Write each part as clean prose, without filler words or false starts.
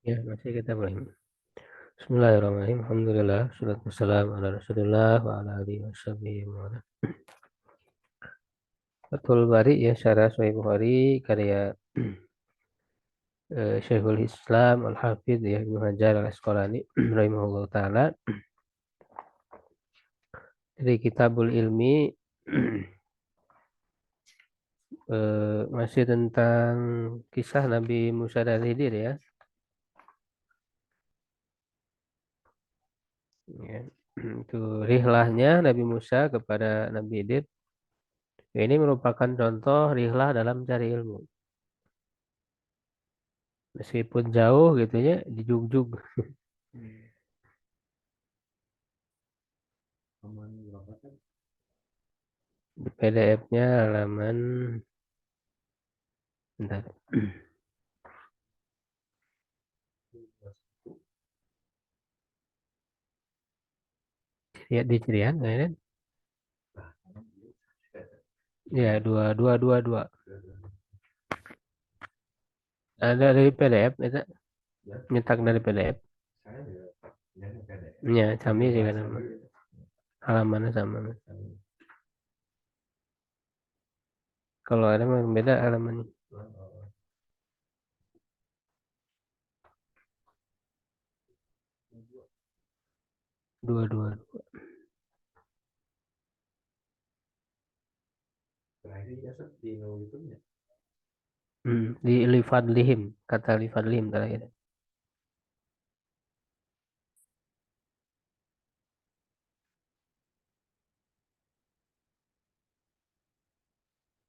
Ya, masih kita mulai. Bismillahirrahmanirrahim. Alhamdulillah. Salatu wassalamu ala Rasulillah wa ala alihi washabihi wa ala. Fathul Bari ya syarah Sahih Bukhari karya Syekhul Islam Al-Hafidz ya Ibnu Hajar Al-Asqalani rahimahullah taala dari Kitabul Ilmi masih tentang kisah Nabi Musa dan Khidir ya. Ya. Itu rihlahnya Nabi Musa kepada Nabi Khidir. Ini merupakan contoh rihlah dalam cari ilmu. Meskipun jauh gitu ya, dijugjug. Di PDF-nya halaman bentar. Ya di cirian nggak ya? Ya dua. Ada dari PDF, itu nyetak dari PDF. Ya, kami juga nama. Halamannya sama. Kalau ada memang beda halamannya. Dua. Di Lifadlihim, kata Lifadlihim terakhir.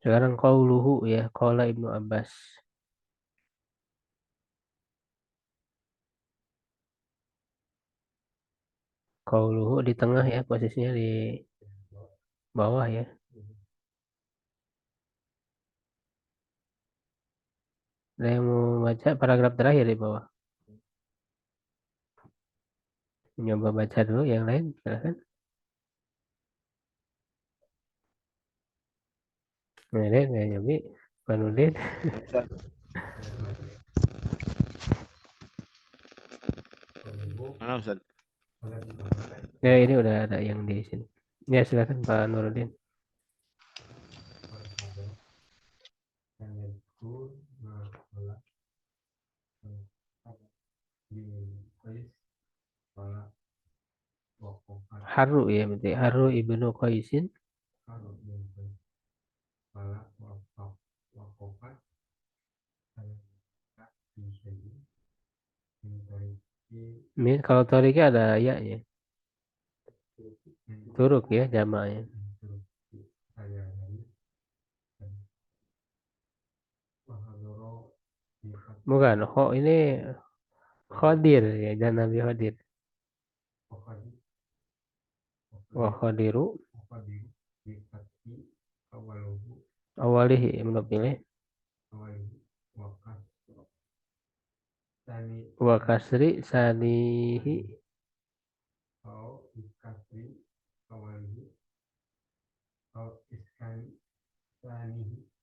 Sekarang qauluhu ya, qala Ibnu Abbas. Qauluhu di tengah ya, posisinya di bawah ya. Ada yang mau baca paragraf terakhir di bawah. Nyoba baca dulu yang lain, silahkan. Ada nggak nyobi? Panudin. Mana Ustaz? Ya ini udah ada yang di sini. Ya silakan Pak Nurudin. Haru ya berarti Haru ibnu Qaisin. Min kalau toriknya ada ya ya. Turuk ya jamaknya. Bukan, ini Khadir ya, dan Nabi Khadir. Wa Khadiru awalihi menurut pilih. Wa kasri sanihi.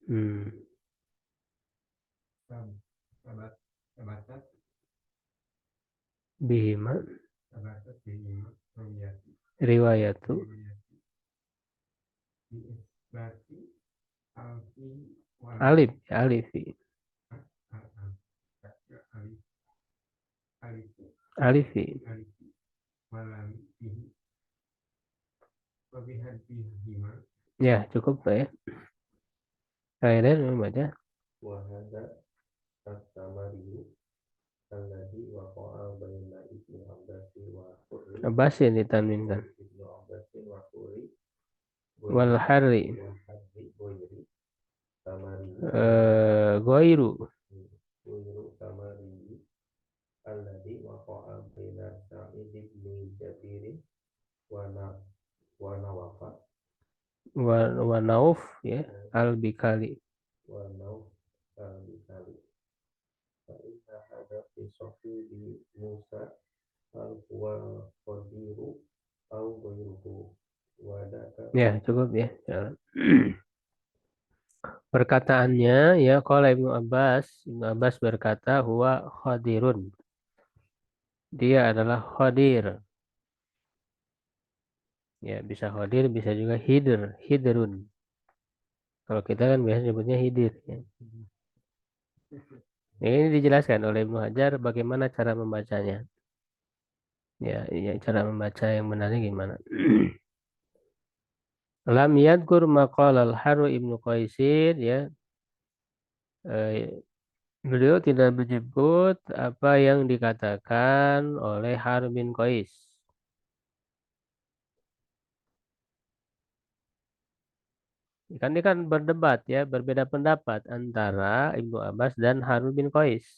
Hmm. Bihima riwayatu alif ya, alifi alifi ya cukup Pak ya. Kalian membaca Abbasin ditanwinkan wal harri ghairu wa nauf ya al bikali ya cukup ya. Perkataannya ya qala Ibnu Abbas berkata huwa khadirun Dia adalah Khadir. Ya, bisa Khadir, bisa juga Hidir, Hidrun. Kalau kita kan biasa nyebutnya Hidir. Ya. Ini dijelaskan oleh Ibnu Hajar bagaimana cara membacanya. Ya, ya cara membaca yang benarnya gimana. Lam yadkur maqal al-Haru Ibnu Qaisin ya. Eh, Beliau tidak menyebut apa yang dikatakan oleh Har bin Qais. Ini kan berdebat ya, berbeda pendapat antara Ibnu Abbas dan Harun bin Qais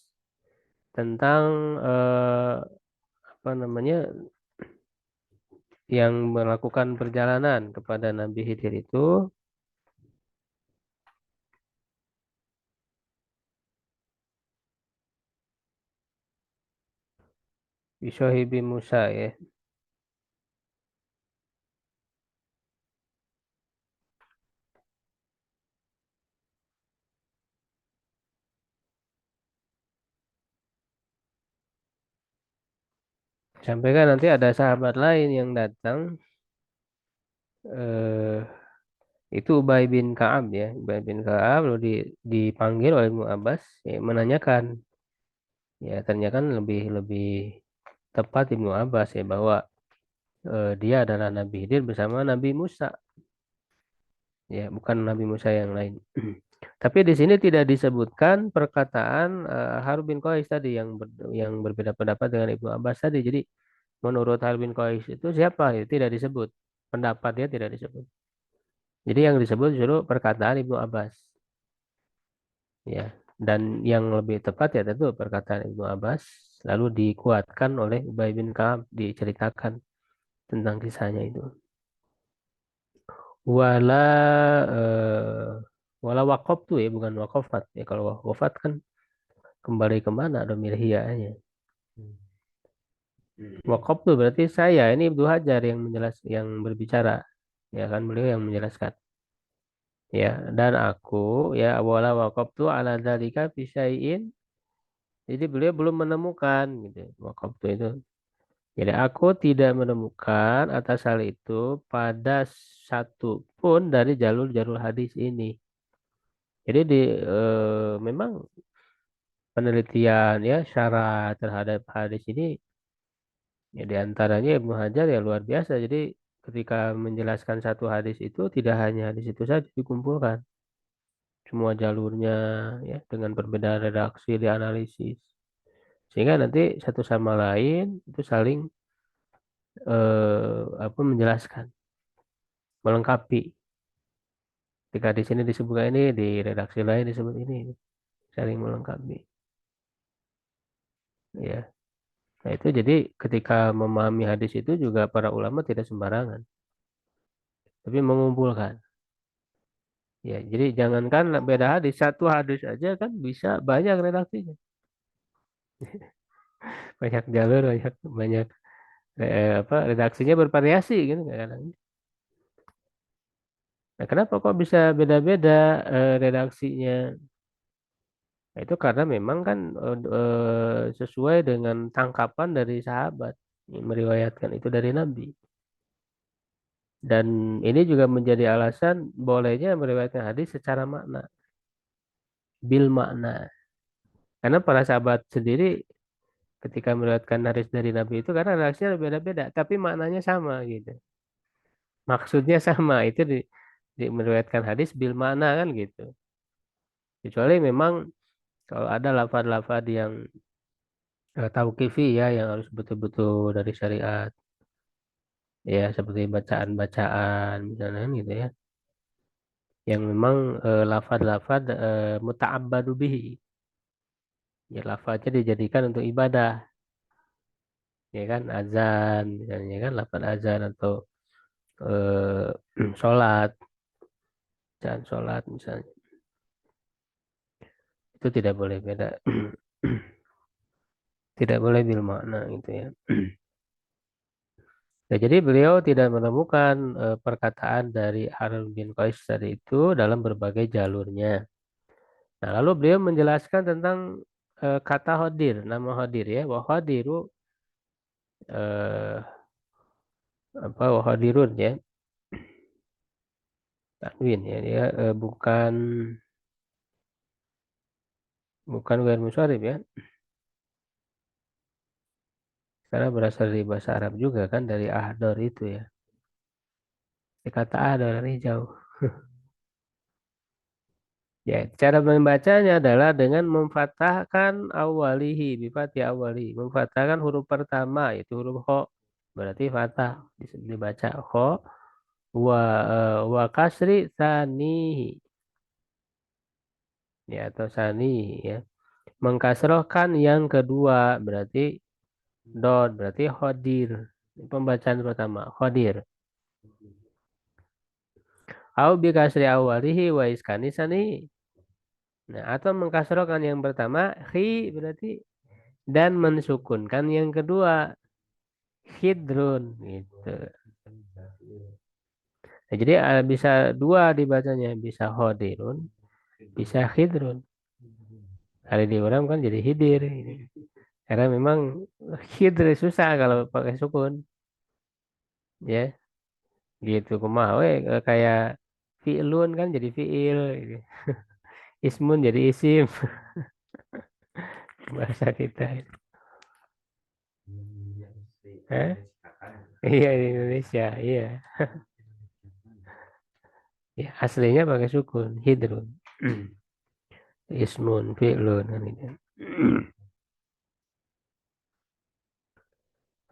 tentang apa namanya yang melakukan perjalanan kepada Nabi Khidir itu Bishohibi Musa ya. Sampai kan nanti ada sahabat lain yang datang eh, itu Ubay bin Ka'ab ya. Ubay bin Ka'ab lalu dipanggil oleh Ibnu Abbas ya, menanyakan ya ternyata kan lebih lebih tepat Ibnu Abbas ya bahwa dia adalah Nabi Khidir bersama Nabi Musa ya bukan Nabi Musa yang lain. Tapi di sini tidak disebutkan perkataan Harun bin Qais tadi yang berbeda pendapat dengan Ibnu Abbas tadi. Jadi menurut Harun bin Qais itu siapa? Ya, tidak disebut. Pendapatnya tidak disebut. Jadi yang disebut justru perkataan Ibnu Abbas. Ya. Dan yang lebih tepat ya tentu perkataan Ibnu Abbas lalu dikuatkan oleh Ubay bin Ka'ab diceritakan tentang kisahnya itu. Wala eh, wala wakaf tuh ya bukan wakofat ya kalau wakofat kan kembali kemana domiriyahnya. Wakaf tuh berarti saya ini Ibnu Hajar yang yang berbicara ya kan beliau yang menjelaskan ya dan aku ya wala wakaf tuh ala dzalika fisaiin jadi beliau belum menemukan gitu wakaf tuh itu jadi aku tidak menemukan atas hal itu pada satu pun dari jalur-jalur hadis ini jadi memang penelitian ya syarat terhadap hadis ini ya diantaranya Ibnu Hajar ya luar biasa. Jadi ketika menjelaskan satu hadis itu tidak hanya hadis itu saja dikumpulkan semua jalurnya ya dengan perbedaan redaksi dianalisis sehingga nanti satu sama lain itu saling apa menjelaskan melengkapi. Ketika di sini disebutkan ini di redaksi lain disebut ini saling melengkapi ya. Nah itu jadi ketika memahami hadis itu juga para ulama tidak sembarangan, tapi mengumpulkan. Ya, jadi jangankan beda hadis, satu hadis aja kan bisa banyak redaksinya, banyak jalur, banyak banyak apa redaksinya bervariasi gitu kadang. Nah, kenapa kok bisa beda-beda redaksinya? Nah, itu karena memang kan sesuai dengan tangkapan dari sahabat yang meriwayatkan itu dari Nabi. Dan ini juga menjadi alasan bolehnya meriwayatkan hadis secara makna, bil makna. Karena para sahabat sendiri ketika meriwayatkan hadis dari Nabi itu karena redaksinya beda-beda, tapi maknanya sama gitu. Maksudnya sama, itu meriwayatkan hadis bil makna kan gitu. Kecuali memang kalau ada lafaz-lafaz yang tauqifi ya yang harus betul-betul dari syariat ya seperti bacaan-bacaan misalnya kan gitu ya. Yang memang lafaz-lafaz muta'abbadu bihi. Ya lafaznya dijadikan untuk ibadah ya kan azan misalnya kan lafaz azan atau sholat dan sholat misalnya itu tidak boleh beda tidak boleh bil makna gitu ya. Ya, jadi beliau tidak menemukan perkataan dari Harun bin Qais tadi itu dalam berbagai jalurnya. Nah, lalu beliau menjelaskan tentang kata Hodir, nama Hodir ya, bahwa Hodiru eh, apa hadirun ya, tanwin ya, dia bukan bukan ghair musyarif ya, karena berasal dari bahasa Arab juga kan, dari ahdor itu ya. Kata ahdor ini jauh. Ya, cara membacanya adalah dengan memfathahkan awalihi, bifati awali. Memfathahkan huruf pertama, yaitu huruf kho. Berarti fathah. Dibaca kho. Wa kasri sanihi. Ya, atau sani ya. Mengkasrohkan yang kedua, berarti dot, berarti khodir. Pembacaan pertama, khodir. Au bi kasri awalihi wa iskani sani. Nah, atau mengkasrohkan yang pertama, khi berarti, dan mensukunkan yang kedua, hidrun gitu. Nah, jadi bisa dua dibacanya, bisa hodirun, bisa hidrun. Kali diulang kan jadi hidir. Karena memang hidr susah kalau pakai sukun, ya. Gitu kumaha we, kayak fi'lun kan jadi fi'il, gitu. Ismun jadi isim. Bahasa kita. Hah? Iya di Indonesia, iya. Ya, aslinya pakai sukun, hidrun. Ismun, fi'lun kan itu.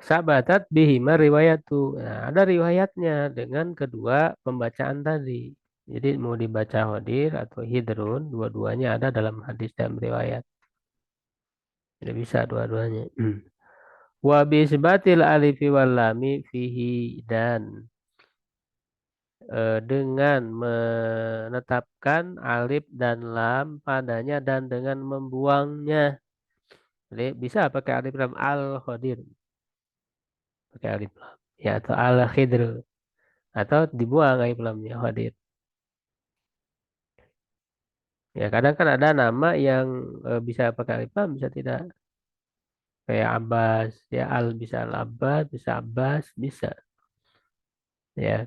Sabatat bihima riwayatu. Nah, ada riwayatnya dengan kedua pembacaan tadi. Jadi mau dibaca hodir atau hidrun, dua-duanya ada dalam hadis dan riwayat. Tidak bisa dua-duanya. Wa bisbatil alifi wal lami fihi, dan dengan menetapkan alif dan lam padanya dan dengan membuangnya. Jadi bisa pakai alif lam al khodir, pakai alif lam. Ya, atau al khidr, atau dibuang alif lamnya khodir. Ya, kadang kan ada nama yang bisa pakai alif lam, bisa tidak. Kayak Abbas, ya al bisa al Abbas, bisa Abbas, bisa. Ya,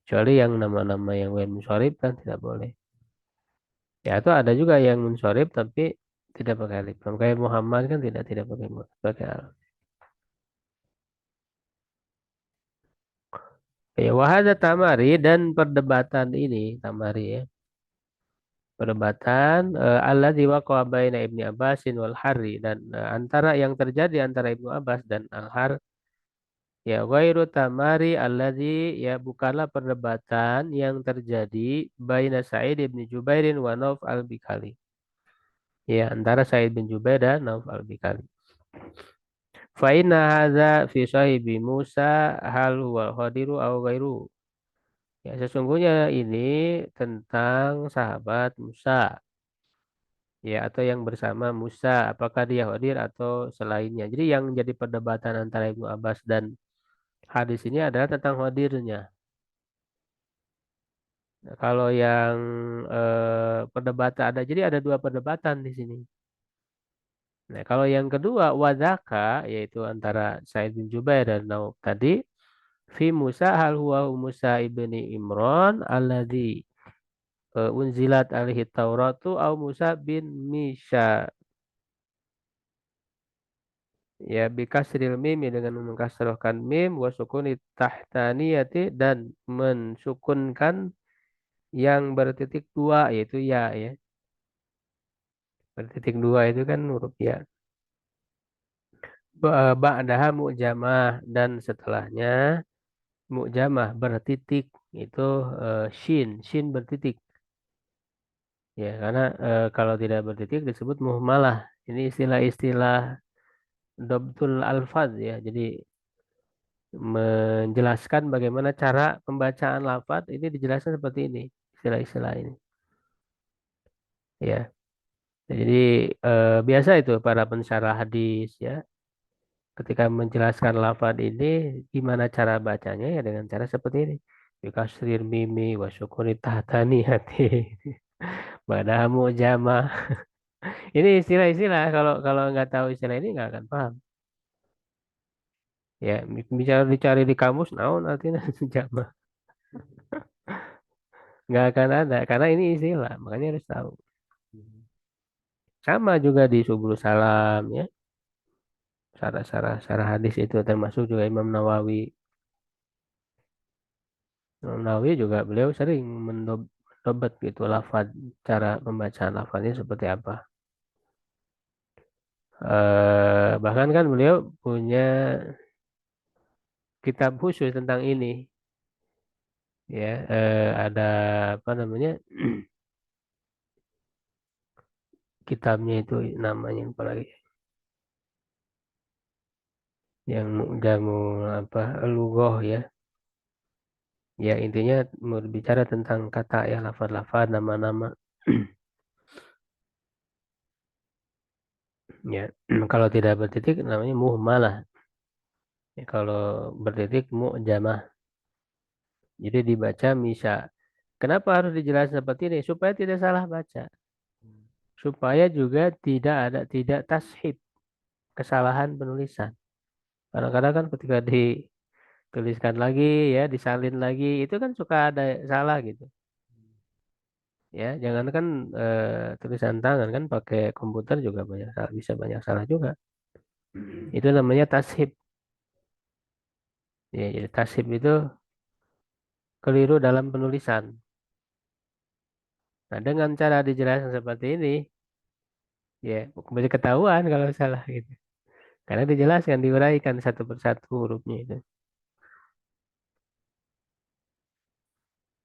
kecuali yang nama-nama yang wen munsharif kan tidak boleh. Ya, itu ada juga yang munsorib tapi tidak pakai alif lam. Kayak Muhammad kan tidak pakai alif. Ya, wahada tamari, dan perdebatan ini tamari ya. Perdebatan alladzi waqa'a baina Ibni Abbasin wal Harri, dan antara yang terjadi antara Ibnu Abbas dan Al-Har, ya ghairu tamari alladzi, ya bukanlah perdebatan yang terjadi baina Sa'id bin Jubairin wa Nauf al-Bikali. Ya, antara Sa'id bin Jubair dan Nauf al-Bikali. Fa inna hadza fi sahibi Musa hal huwa khadiru au ghairu. Ya, sesungguhnya ini tentang sahabat Musa. Ya, atau yang bersama Musa, apakah dia hadir atau selainnya. Jadi yang jadi perdebatan antara Ibnu Abbas dan hadis ini adalah tentang hadirnya. Nah, kalau yang perdebatan ada, jadi ada dua perdebatan di sini. Nah, kalau yang kedua wadaka, yaitu antara Sa'id bin Jubair dan Nauf tadi, fi Musa hal huwa Musa ibni Imran alladzi unzilat alaihi Tauratu au Musa bin Misha, ya bikasril mim, ya dengan mengkasrahkan mim wa sukuni tahtaniyati, dan mensukunkan yang bertitik dua, yaitu ya, ya bertitik dua itu kan huruf ya. Ba'daha mu'jamah, dan setelahnya mu'jamah bertitik, itu shin, shin bertitik. Ya, karena kalau tidak bertitik disebut muhmalah. Ini istilah-istilah dobtul alfaz ya. Jadi menjelaskan bagaimana cara pembacaan lafaz ini dijelaskan seperti ini, istilah-istilah ini. Ya, jadi biasa itu para pensyarah hadis ya, ketika menjelaskan lafaz ini gimana cara bacanya, ya dengan cara seperti ini. Bikasrir mimi wa syukuri tahtani hati. Badahamu jama. Ini istilah-istilah, kalau kalau nggak tahu istilah ini nggak akan paham. Ya, bisa dicari di kamus, naon artinya jamaah. Nggak akan ada, karena ini istilah, makanya harus tahu. Sama juga di Subul Salam, ya. Sarah hadis itu termasuk juga Imam Nawawi. Imam Nawawi juga beliau sering mendobat gitu lafaz, cara pembacaan lafaznya seperti apa. Bahkan kan beliau punya kitab khusus tentang ini, ya. Ada apa namanya, kitabnya itu namanya apa lagi, yang jamu apa, lugoh, ya. Ya intinya mau bicara tentang kata, ya, lafaz-lafaz, nama-nama. Ya, kalau tidak bertitik namanya muhmalah. Ya, kalau bertitik mu'jamah. Jadi dibaca misa. Kenapa harus dijelaskan seperti ini? Supaya tidak salah baca. Supaya juga tidak tashib, kesalahan penulisan. Kadang-kadang kan ketika dituliskan lagi, ya, disalin lagi, itu kan suka ada salah gitu. Ya, jangankan tulisan tangan, kan pakai komputer juga banyak salah, bisa banyak salah juga. Itu namanya tashib. Ya, jadi tashib itu keliru dalam penulisan. Nah, dengan cara dijelaskan seperti ini, ya, kembali ketahuan kalau salah gitu. Karena dijelaskan, diuraikan satu persatu hurufnya itu.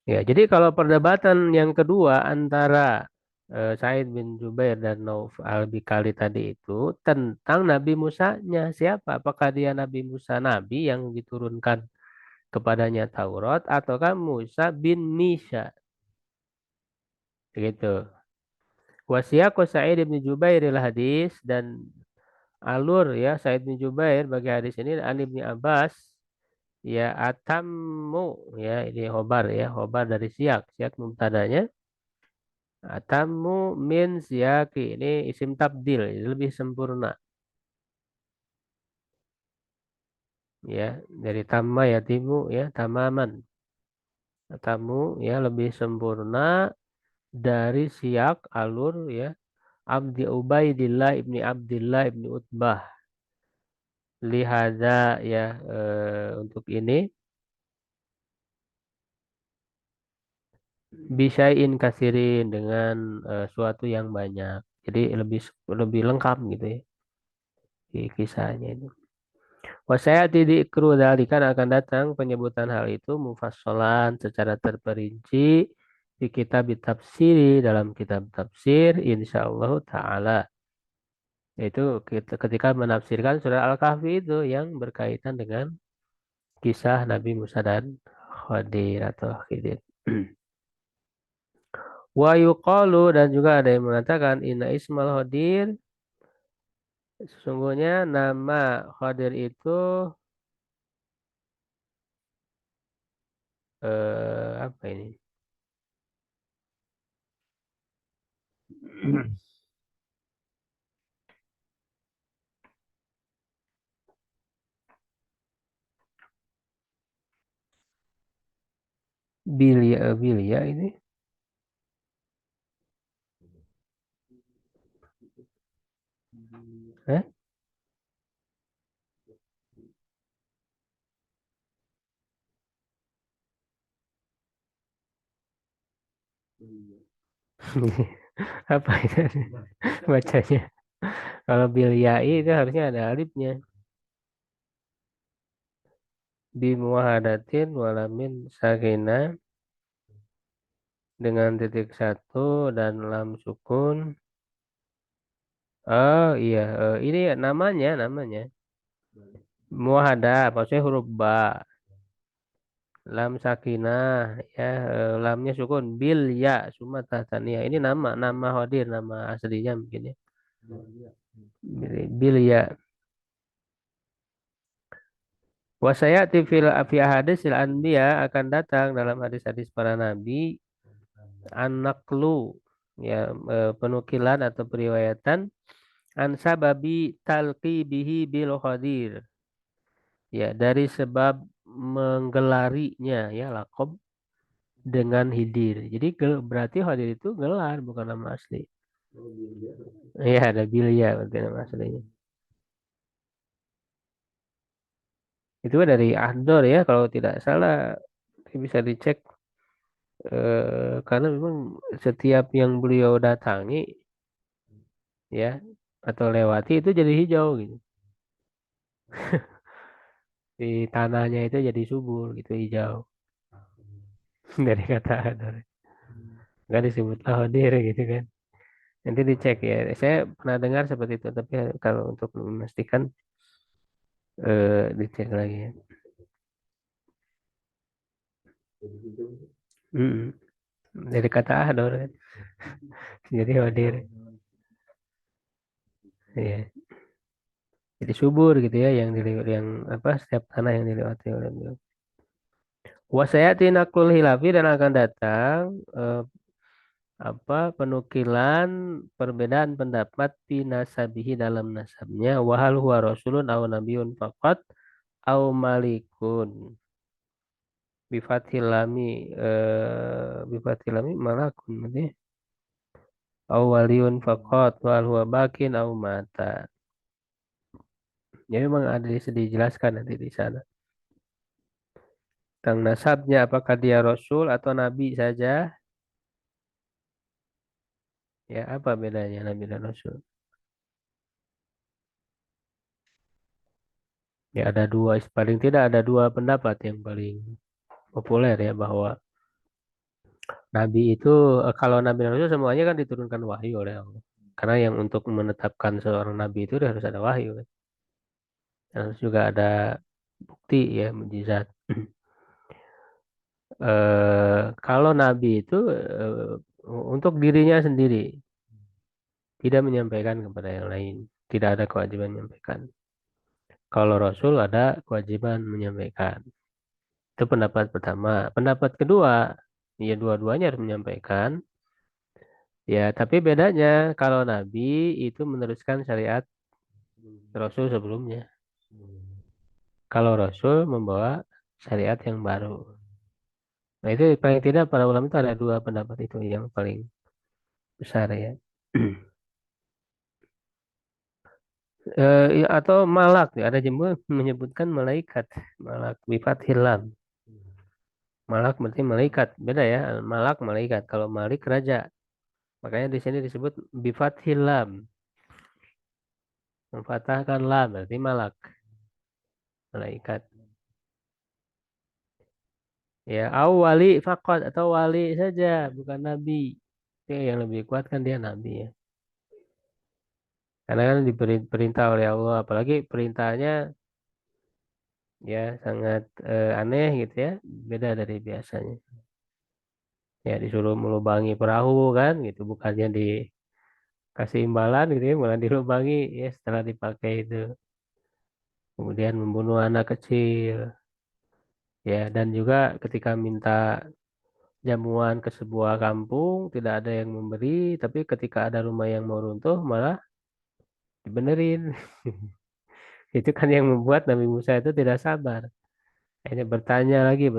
Ya, jadi kalau perdebatan yang kedua antara Said bin Jubair dan Nauf al-Bikali tadi itu tentang Nabi Musa-nya siapa? Apakah dia Nabi Musa Nabi yang diturunkan kepadanya Taurat ataukah Musa bin Misha? Begitu. Wasiyaqu Sa'id bin Jubair hadis, dan alur, ya, Sa'id bin Jubair bagi hadis ini an Ibni Abbas, ya, atamu, ya, ini khobar, ya, khobar dari siak, siak mubtadanya. Atamu min siyaki, ini isim tabdil, jadi lebih sempurna, ya, dari tamma ya timu, ya, tamaman. Atamu, ya, lebih sempurna dari siak alur, ya, Abdi Ubaidillah ibni Abdillah ibni Utbah. Lihada, ya, untuk ini bisain kasirin dengan suatu yang banyak. Jadi lebih lebih lengkap gitu, ya, di kisahnya itu. Wasaya tidik kru kan akan datang penyebutan hal itu mufassalan secara terperinci di kitab tafsiri, dalam kitab tafsir insyaallah taala. Yaitu ketika menafsirkan surah Al-Kahfi itu yang berkaitan dengan kisah Nabi Musa dan Khadir atau Khidir. Wa yuqalu, dan juga ada yang mengatakan inna ismal Khadir, sesungguhnya nama Khadir itu apa ini? Bilia ini. Eh? Apa itu bacanya? Kalau bilyai itu harusnya ada alifnya. Bi muwahadatin walamin sakinah, dengan titik satu dan lam sukun. Oh iya, ini namanya muwahadah, maksudnya huruf ba, lam sakinah, ya, lamnya sukun, bil ya summa tahtaniyah. Ini nama Hadir, nama aslinya mungkin, ya. Bil ya. Wasayati fi hadisil anbiya, akan datang dalam hadis-hadis para nabi, an-naqlu, ya, penukilan atau periwayatan an sababi talqibihi bil Khadir, Ya, dari sebab menggelarinya ya lakob dengan Hidir. Jadi berarti Hadir itu gelar bukan nama asli. Iya, ada Bilya berarti nama aslinya. Itu dari Ahdor ya kalau tidak salah bisa dicek karena memang setiap yang beliau datangi ya atau lewati itu jadi hijau gitu. Di tanahnya itu jadi subur gitu hijau dari kata Ahdor. Nggak disebutlah Hadir gitu kan. Nanti dicek ya. Saya pernah dengar seperti itu tapi kalau untuk memastikan dicek lagi ya. Mm. Dari kata Ahdor kan. Jadi Hadir. Ya. Jadi subur gitu ya yang apa setiap tanah yang dilewati oleh beliau. Wasayati naklul hilafi dan akan datang eh, apa penukilan perbedaan pendapat di nasabihi dalam nasabnya wahal huwa rasulun aw nabiyun faqat aw malikun bifathil lami malakun berarti aw waliyun faqat wal huwa bakin aw mata. Ya memang ada dijelaskan nanti di sana. Tentang nasabnya apakah dia rasul atau nabi saja? Ya apa bedanya nabi dan rasul? Ya ada dua, paling tidak ada dua pendapat yang paling populer ya bahwa nabi itu kalau nabi dan rasul semuanya kan diturunkan wahyu oleh Allah. Karena yang untuk menetapkan seorang nabi itu dia harus ada wahyu kan. Dan harus juga ada bukti ya mukjizat. Kalau nabi itu untuk dirinya sendiri tidak menyampaikan kepada yang lain, tidak ada kewajiban menyampaikan. Kalau rasul ada kewajiban menyampaikan. Itu pendapat pertama. Pendapat kedua, ya dua-duanya harus menyampaikan. Ya, tapi bedanya kalau Nabi itu meneruskan syariat Rasul sebelumnya. Kalau Rasul membawa syariat yang baru. Nah, itu paling tidak para ulama itu ada dua pendapat itu yang paling besar ya. Ya, atau malak ya. Ada jemur menyebutkan malaikat. Malak bifat hilam. Malak berarti malaikat. Beda ya. Malak malaikat. Kalau malik raja. Makanya di sini disebut bifat hilam. Memfatahkan lam berarti malak. Malaikat. Ya, au wali fakot atau wali saja, bukan nabi. Itu yang lebih kuat kan dia nabi ya. Karena kan diberi perintah oleh Allah, apalagi perintahnya ya sangat aneh gitu ya, beda dari biasanya. Ya disuruh melubangi perahu kan gitu, bukannya dikasih imbalan gitu ya, malah dilubangi ya setelah dipakai itu. Kemudian membunuh anak kecil ya dan juga ketika minta jamuan ke sebuah kampung tidak ada yang memberi, tapi ketika ada rumah yang mau runtuh malah dibenerin. Itu kan yang membuat Nabi Musa itu tidak sabar. Akhirnya bertanya lagi.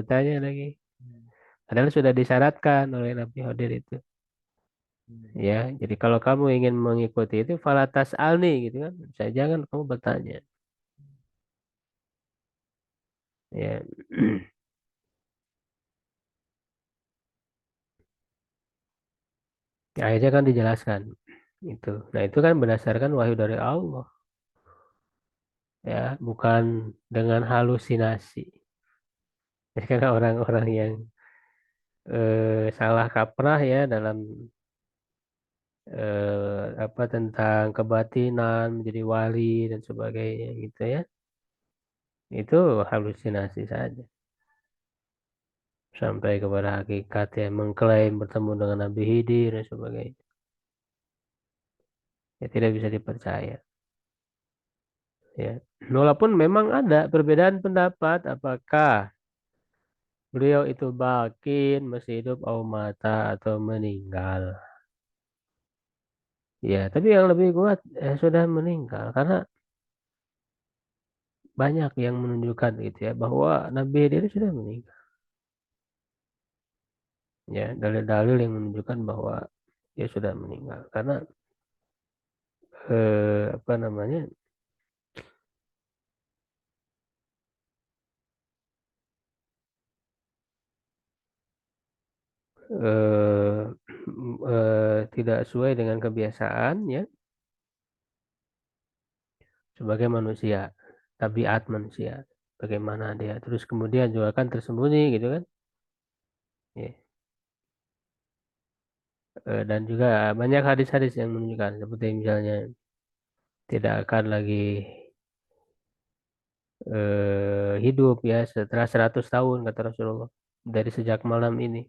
Padahal sudah disyaratkan oleh Nabi Khidir itu. Ya, jadi kalau kamu ingin mengikuti itu falatas alni gitu kan. Saya jangan kamu bertanya. Ya. Akhirnya kan dijelaskan itu. Nah, itu kan berdasarkan wahyu dari Allah ya, bukan dengan halusinasi. Jadi kan orang-orang yang salah kaprah ya dalam apa tentang kebatinan menjadi wali dan sebagainya gitu ya itu halusinasi saja sampai kepada hakikat yang mengklaim bertemu dengan Nabi Khidir dan sebagainya ya tidak bisa dipercaya ya walaupun memang ada perbedaan pendapat apakah beliau itu bakin masih hidup atau mata atau meninggal ya tapi yang lebih kuat sudah meninggal karena banyak yang menunjukkan gitu ya bahwa Nabi Khidir sudah meninggal. Ya, dalil-dalil yang menunjukkan bahwa dia sudah meninggal karena apa namanya eh, tidak sesuai dengan kebiasaan ya sebagai manusia, tabiat manusia, bagaimana dia. Terus kemudian juga kan tersembunyi gitu kan. Ya. Dan juga banyak hadis-hadis yang menunjukkan seperti misalnya tidak akan lagi hidup ya setelah 100 tahun kata Rasulullah dari sejak malam ini.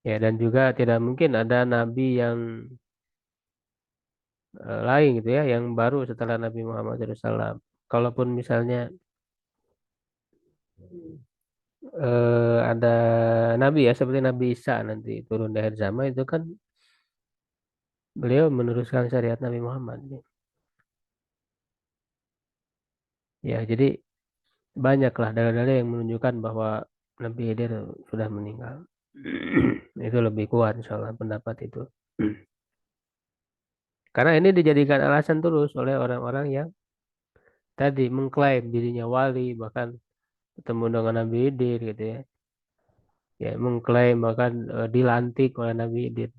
Ya dan juga tidak mungkin ada nabi yang lain gitu ya yang baru setelah Nabi Muhammad SAW. Kalaupun misalnya ada nabi ya seperti Nabi Isa nanti turun di akhir zaman itu kan beliau meneruskan syariat Nabi Muhammad. Ya jadi banyaklah dalil-dalil yang menunjukkan bahwa Nabi Khidir sudah meninggal. Itu lebih kuat insyaallah pendapat itu. Karena ini dijadikan alasan terus oleh orang-orang yang tadi mengklaim dirinya wali bahkan ketemu dengan Nabi Khidir gitu ya. Ya mengklaim bahkan dilantik oleh Nabi Khidir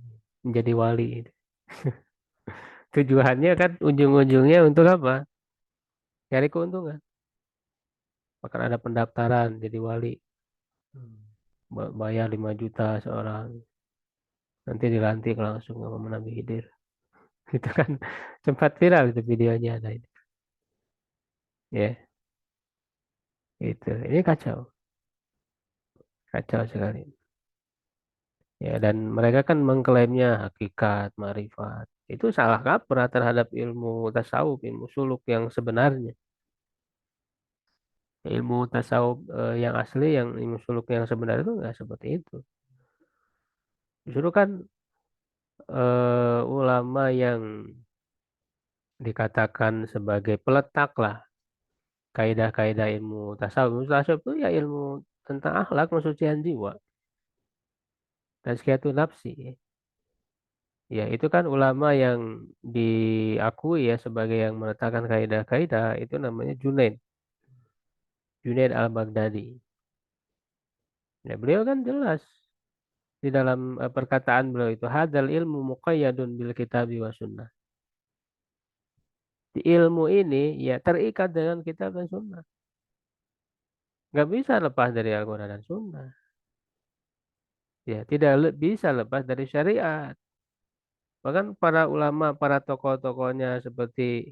menjadi wali. Gitu. Tujuannya kan ujung-ujungnya untuk apa? Cari keuntungan. Bahkan ada pendaftaran jadi wali. Bayar 5 juta seorang. Nanti dilantik langsung sama Nabi Khidir. Itu kan sempat viral itu videonya ada itu. Ya, itu. Ini kacau. Kacau sekali. Ya, dan mereka kan mengklaimnya hakikat, marifat. Itu salah kaprah terhadap ilmu tasawuf, ilmu suluk yang sebenarnya. Ilmu tasawuf yang asli, yang ilmu suluk yang sebenarnya itu nggak seperti itu. Justru kan ulama yang dikatakan sebagai peletak lah kaidah-kaidah ilmu tasawuf. Ilmu tasawuf itu ya ilmu tentang akhlak, kesucian jiwa, tazkiyatun nafsi. Ya, itu kan ulama yang diakui ya sebagai yang meletakkan kaidah-kaidah itu namanya Junaid, Junaid al-Baghdadi. Ya, beliau kan jelas di dalam perkataan beliau itu hadal ilmu muqayyadun bil kitabi wa sunnah. Di ilmu ini ya terikat dengan kitab dan sunnah. Nggak bisa lepas dari Al-Quran dan sunnah. Ya, tidak bisa lepas dari syariat. Bahkan para ulama, para tokoh-tokohnya seperti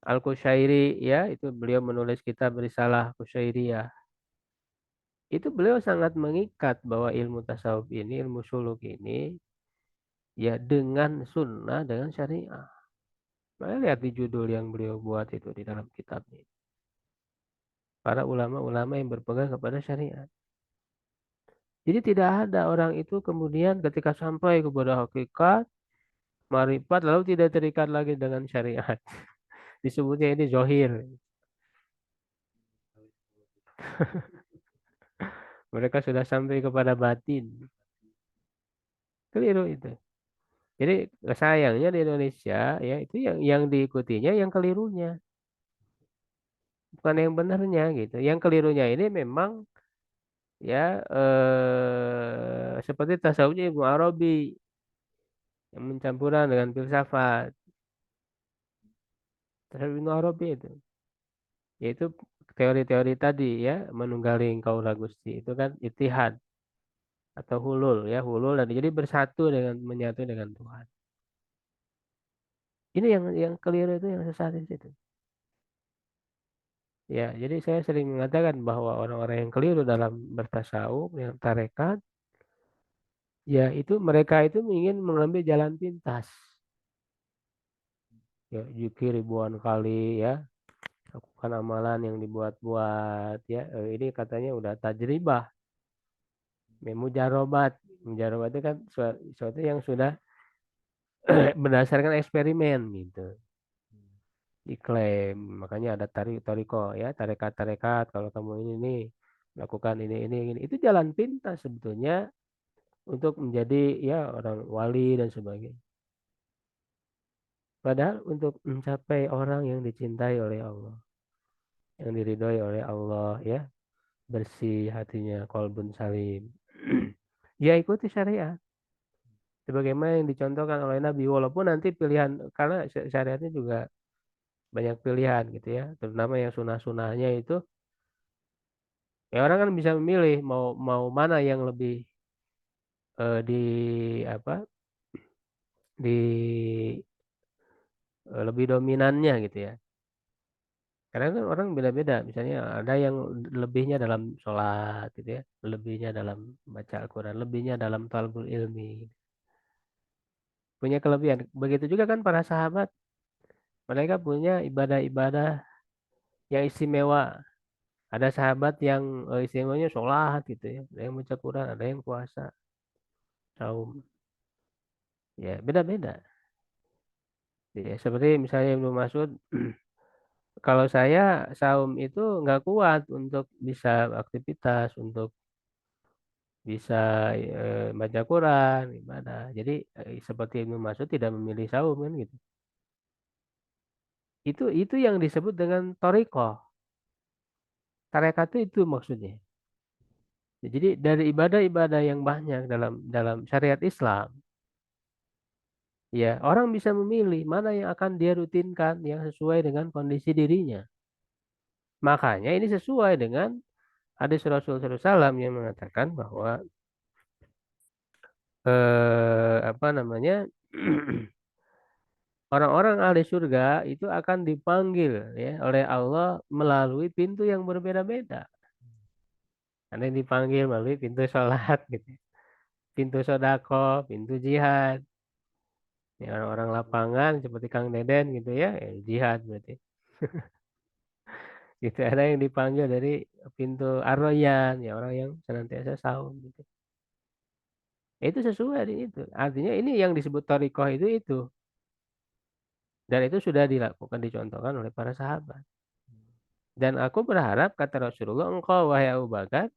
Al-Qushairi ya, itu beliau menulis kitab Risalah Qushairiyah. Itu beliau sangat mengikat bahwa ilmu tasawuf ini, ilmu suluk ini ya dengan sunnah, dengan syariah. Maka lihat di judul yang beliau buat itu di dalam kitabnya. Para ulama-ulama yang berpegang kepada syariat. Jadi tidak ada orang itu kemudian ketika sampai kepada hakikat, marifat, lalu tidak terikat lagi dengan syariat. Disebutnya ini zohir. Mereka sudah sampai kepada batin. Keliru itu. Jadi sayangnya di Indonesia ya itu yang diikutinya yang kelirunya, bukan yang benarnya gitu. Yang kelirunya ini memang ya seperti tasawufnya Ibnu Arabi yang mencampuran dengan filsafat. Tasawuf Ibnu Arabi itu yaitu teori-teori tadi ya menunggaling kaula Gusti itu kan itihad atau hulul ya hulul dan jadi bersatu dengan menyatu dengan Tuhan. Ini yang keliru itu yang sesat di situ. Ya, jadi saya sering mengatakan bahwa orang-orang yang keliru dalam bertasawuf, yang tarekat, ya itu mereka itu ingin mengambil jalan pintas. Ya, zikir ribuan kali ya, lakukan amalan yang dibuat-buat ya. Ini katanya udah tajribah, mujarobat. Mujarobat itu kan suatu yang sudah berdasarkan eksperimen gitu. diklaim. Makanya ada tariko ya, tarekat-tarekat. Kalau kamu ini nih lakukan ini, itu jalan pintas sebetulnya untuk menjadi ya orang wali dan sebagainya. Padahal untuk mencapai orang yang dicintai oleh Allah, yang diridhoi oleh Allah ya, bersih hatinya, kolbun salim. Ya ikuti syariat sebagaimana yang dicontohkan oleh Nabi, walaupun nanti pilihan, karena syariatnya juga banyak pilihan gitu ya, terutama yang sunah-sunahnya itu ya orang kan bisa memilih mau mau mana yang lebih di apa di lebih dominannya gitu ya. Karena kan orang beda-beda, misalnya ada yang lebihnya dalam sholat gitu ya, lebihnya dalam baca Al-Quran, lebihnya dalam talabul ilmi, punya kelebihan. Begitu juga kan para sahabat, mereka punya ibadah-ibadah yang istimewa. Ada sahabat yang istimewanya sholat gitu ya, ada yang baca Quran, ada yang puasa, saum, ya beda-beda. Ya, seperti misalnya Ibnu Mas'ud, kalau saya saum itu nggak kuat untuk bisa aktivitas, untuk bisa baca Quran, ibadah. Jadi seperti Ibnu Mas'ud tidak memilih saum kan gitu. Itu yang disebut dengan toriko. Tarekat itu maksudnya. Jadi dari ibadah-ibadah yang banyak dalam dalam syariat Islam, ya orang bisa memilih mana yang akan dia rutinkan yang sesuai dengan kondisi dirinya. Makanya ini sesuai dengan hadis Rasulullah SAW yang mengatakan bahwa apa namanya orang-orang ahli surga itu akan dipanggil ya oleh Allah melalui pintu yang berbeda-beda. Ada yang dipanggil melalui pintu sholat gitu, pintu sodako, pintu jihad. Ya, orang-orang lapangan seperti Kang Deden gitu ya, jihad berarti. Gitu ada yang dipanggil dari pintu Ar-Rayyan, ya orang yang senantiasa saum gitu. Ya, itu sesuai dengan itu. Artinya ini yang disebut thariqah itu. Dan itu sudah dilakukan, dicontohkan oleh para sahabat. Dan aku berharap kata Rasulullah, engkau wahai Abu Bakar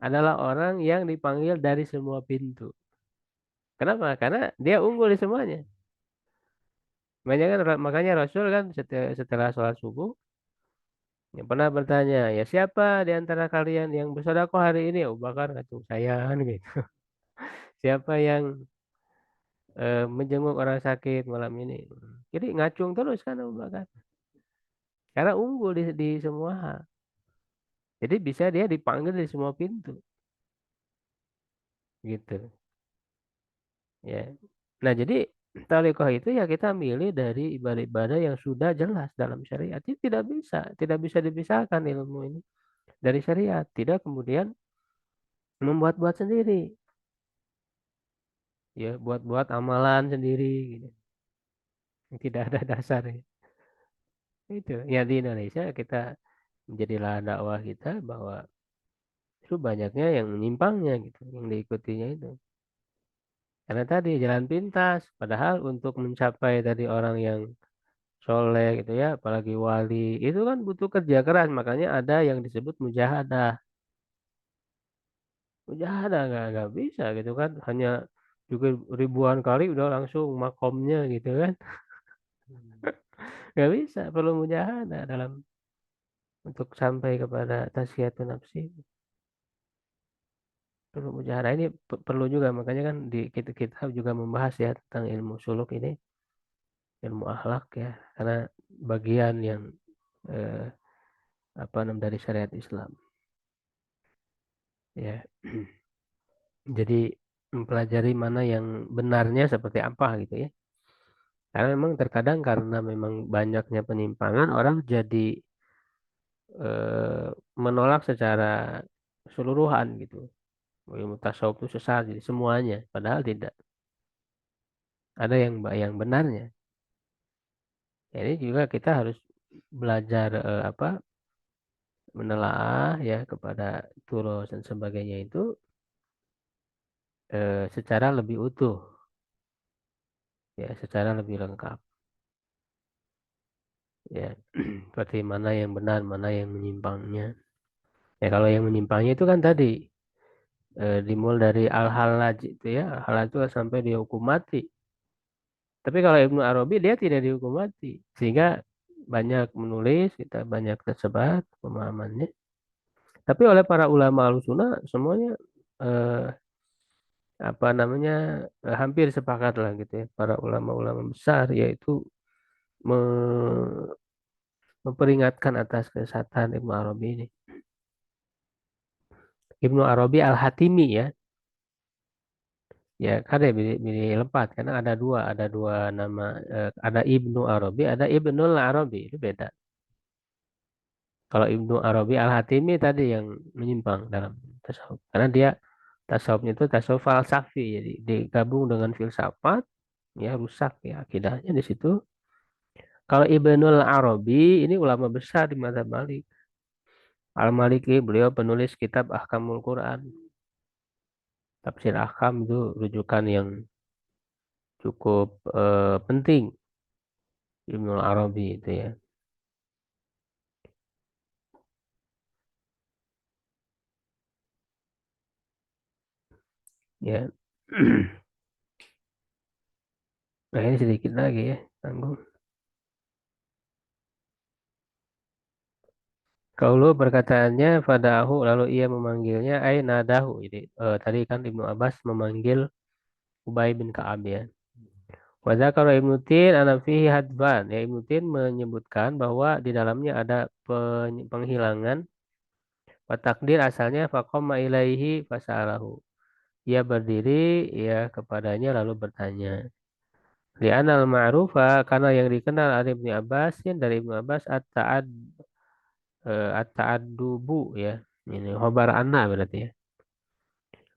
adalah orang yang dipanggil dari semua pintu. Kenapa? Karena dia unggul di semuanya. Makanya Rasul kan setelah sholat subuh yang pernah bertanya, ya siapa di antara kalian yang bersedekah hari ini? Abu Bakar kata saya kan gitu. Siapa yang menjenguk orang sakit malam ini? Jadi ngacung terus kan Abu Bakar. Karena unggul di semua hal. Jadi bisa dia dipanggil di semua pintu gitu. Ya. Nah, jadi talikoh itu ya kita milih dari ibadah-ibadah yang sudah jelas dalam syariat. Itu tidak bisa dipisahkan ilmu ini dari syariat. Tidak kemudian membuat-buat sendiri, ya buat-buat amalan sendiri gitu. Yang tidak ada dasarnya. Itu ya di Indonesia kita menjadilah dakwah kita bahwa itu banyaknya yang menyimpangnya gitu, yang diikutinya itu. Karena tadi jalan pintas, padahal untuk mencapai tadi orang yang soleh gitu ya, apalagi wali, itu kan butuh kerja keras, makanya ada yang disebut mujahadah. Mujahadah nggak bisa gitu kan, hanya juga ribuan kali udah langsung makomnya gitu kan, nggak bisa, perlu mujahadah dalam untuk sampai kepada tazkiyatun nafsi, perlu mujahadah ini perlu juga, makanya kan di kita juga membahas ya tentang ilmu suluk ini, ilmu akhlak ya, karena bagian yang eh, apa namanya dari syariat Islam ya. Jadi mempelajari mana yang benarnya seperti apa gitu ya. Karena memang terkadang karena memang banyaknya penyimpangan orang jadi eh, menolak secara keseluruhan gitu. Ilmu tasawuf itu sesat jadi semuanya, padahal tidak. Ada yang benarnya. Ya, ini juga kita harus belajar apa menelaah ya kepada turos dan sebagainya itu secara lebih utuh ya, secara lebih lengkap. Ya, seperti mana yang benar, mana yang menyimpangnya. Ya kalau yang menyimpangnya itu kan tadi dimulai dari al-halaj itu ya, al-halaj itu sampai dihukum mati. Tapi kalau Ibnu Arabi dia tidak dihukum mati, sehingga banyak menulis, kita banyak tersebar pemahamannya. Tapi oleh para ulama al-sunnah semuanya eh, apa namanya hampir sepakat lah gitu ya, para ulama-ulama besar yaitu me- memperingatkan atas kesesatan Ibnu Arabi ini. Ibnu Arabi Al-Hatimi ya. Ya, kan ya pilih lepat karena ada dua nama, ada Ibnu Arabi, ada Ibnul Arabi, itu beda. Kalau Ibnu Arabi Al-Hatimi tadi yang menyimpang dalam tasawuf, karena dia tasawufnya itu tasawuf falsafi, jadi digabung dengan filsafat, ya rusak ya akidahnya di situ. Kalau Ibnul Arabi ini ulama besar di mazhab Malik. Al-Maliki beliau penulis kitab Ahkamul Quran. Tafsir Ahkam itu rujukan yang cukup penting Ibnul Arabi itu ya. Ya. Nah ini sedikit lagi ya, tanggung. Kaulu perkataannya fadahu lalu ia memanggilnya nadahu. Jadi tadi kan Ibnu Abbas memanggil Ubay bin Ka'ab ya. Wadzakara Ibnu Tin ana fihi hadban. Ya Ibnu Tin menyebutkan bahwa di dalamnya ada penghilangan. Wa takdir asalnya faqama ilaihi fasa'alahu. Ia berdiri ya kepadanya lalu bertanya. Li'anal ma'rufa karena yang dikenal dari Ibnu Abbasin dari Ibnu Abbas at-ta'addubu ya. Ini khobar anna berarti ya.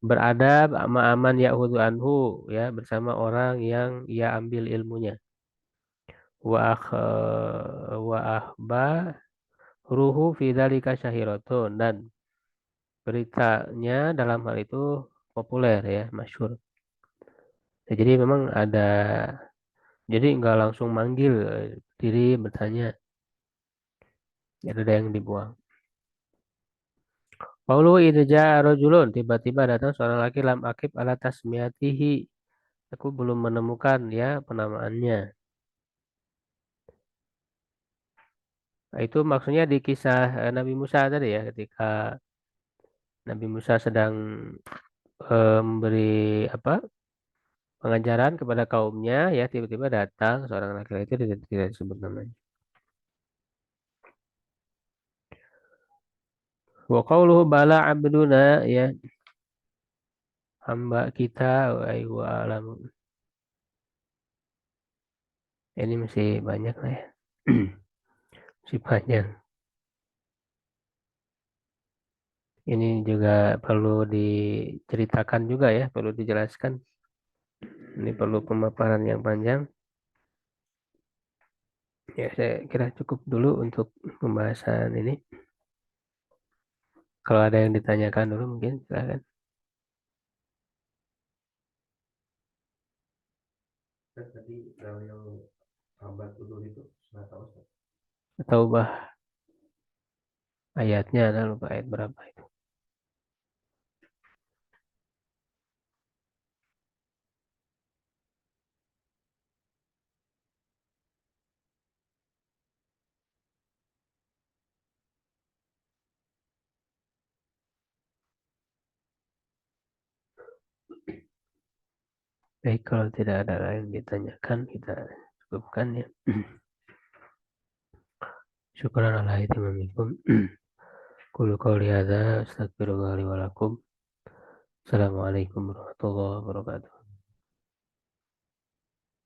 Beradab ma'aman ya'khudhu anhu ya bersama orang yang ia ambil ilmunya. Wa akhbaruhu fi dzalika syahiratun dan beritanya dalam hal itu populer ya, masyhur. Ya, jadi memang jadi nggak langsung manggil diri bertanya, ya ada yang dibuang. Qaulu idza rajulun tiba-tiba datang seorang laki lam akib ala tasmiyatihi. Aku belum menemukan ya penamaannya. Nah, itu maksudnya di kisah Nabi Musa tadi ya ketika Nabi Musa sedang memberi apa pengajaran kepada kaumnya ya tiba-tiba datang seorang laki-laki itu tidak disebut namanya. Wa qauluhu bala abduna ya hamba kita wa alam. Ini masih banyak lah ya. Masih panjang. Ini juga perlu diceritakan juga ya, perlu dijelaskan. Ini perlu pemaparan yang panjang. Ya, saya kira cukup dulu untuk pembahasan ini. Kalau ada yang ditanyakan dulu mungkin silakan. Tadi kalau yang abad dulu itu nggak tahu. Taubah ayatnya ada lupa ayat berapa itu. Baik, kalau tidak ada yang ditanyakan kita cukupkan ya. Syukran ala itimamikum. Qul qouli hadza astaghfirullah li wa lakum. Assalamualaikum warahmatullahi wabarakatuh.